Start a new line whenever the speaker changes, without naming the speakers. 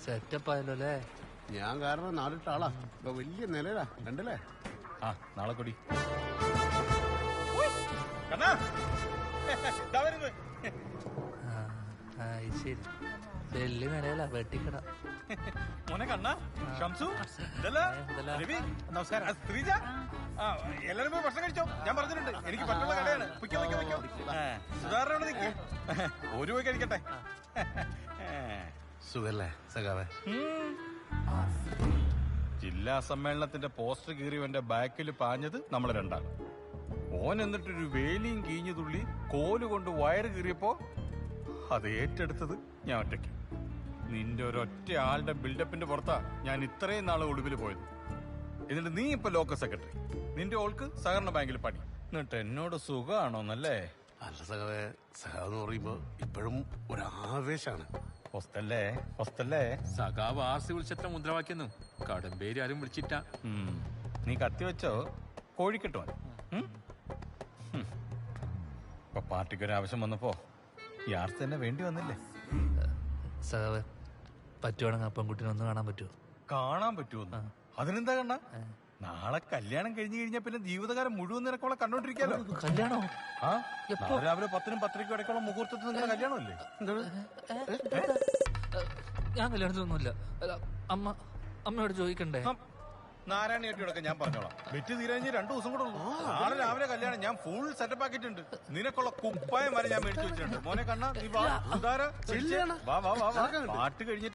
Setup ആയല്ലോ അല്ലേ?
ഞാൻ കാരണം നാടിട്ട ആളാ. ഇപ്പൊ വലിയ നിലയിലാ, കണ്ടല്ലേ?
ആ നാളെ കൂടി
ശരി, വലിയ നിലയല്ല, വെട്ടിക്കട.
മോനെ കണ്ണ ഷംസു നമസ്കാരം. ശ്രീജ എല്ലാരും പോയി ഭക്ഷണം കഴിച്ചോ? ഞാൻ പറഞ്ഞിട്ടുണ്ട് എനിക്ക് പറ്റുള്ള കടയാണ്. സുധാരണ നിൽക്ക്, ഒരു പോയി കഴിക്കട്ടെ.
സുഖല്ലേ സഖാവേ?
ജില്ലാ സമ്മേളനത്തിന്റെ പോസ്റ്റർ കീറിയവന്റെ ബാക്കിൽ പാഞ്ഞത് നമ്മളെ രണ്ടാണ്. ഓൻ എന്നിട്ടൊരു വേലിയും കീഞ്ഞു തുള്ളി കോല് കൊണ്ട് വയറ് കീറിയപ്പോ അത് ഏറ്റെടുത്തത് ഞാൻ ഒറ്റയ്ക്ക്. നിന്റെ ഒരൊറ്റ ആളുടെ ബിൽഡപ്പിന്റെ പുറത്താ ഞാൻ ഇത്രയും നാളെ ഒളിവിൽ പോയത്. എന്നിട്ട് നീ ഇപ്പൊ ലോക്കൽ സെക്രട്ടറി, നിന്റെ ഓൾക്ക് സഹകരണ ബാങ്കിൽ പണി. എന്നിട്ട് എന്നോട് സുഖമാണോന്നല്ലേ?
അല്ല സഖാവേ, സഖാവ് എന്ന് പറയുമ്പോ ഇപ്പോഴും ഒരാവേശാണ്.
ഹോസ്റ്റല്ലേ ഹോസ്റ്റല്ലേ?
സഖാവ് ആർസി വിളിച്ചെത്ര മുദ്രാവാക്യെന്നു കടമ്പേര് ആരും വിളിച്ചിട്ട.
നീ കത്തി വെച്ചോ കോഴിക്കിട്ടോ. ഇപ്പൊ പാർട്ടിക്കൊരാവശ്യം വന്നപ്പോ ഈ ആർസ് തന്നെ വേണ്ടി വന്നില്ലേ?
സഖാവ്, പറ്റുവാണെങ്കിൽ ആ പെൺകുട്ടിനെ ഒന്ന് കാണാൻ പറ്റുമോ?
കാണാൻ പറ്റുമോ? അതിനെന്താ കണ്ണ? നാളെ കല്യാണം കഴിഞ്ഞു കഴിഞ്ഞാൽ പിന്നെ ജീവിതകാലം മുഴുവൻ നിനക്കോളെ കണ്ടോണ്ടിരിക്കാലോ.
കല്യാണോ?
ആ നാളെ രാവിലെ 10-നും 10:30 ഇടയ്ക്കുള്ള മുഹൂർത്തത്തിൽ നിങ്ങളുടെ കല്യാണമല്ലേ?
ഞാൻ കല്യാണത്തിനൊന്നുമില്ല. അമ്മയോട് ചോദിക്കണ്ടേ?
നാരായണ ചേട്ടിയോടൊക്കെ ഞാൻ പറഞ്ഞോളാം. വെറ്റ് തീരാഞ്ഞ് 2 ദിവസം കൂടെ ഉള്ളൂ. നാളെ രാവിലെ കല്യാണം. ഞാൻ ഫുൾ സെറ്റപ്പ് ആക്കിയിട്ടുണ്ട്. നിനക്കുള്ള കുപ്പായം വരെ ഞാൻ മേടിച്ചു വെച്ചിട്ടുണ്ട്. മോനെ കണ്ണ നീ വാ. പാട്ട് കഴിഞ്ഞിട്ട്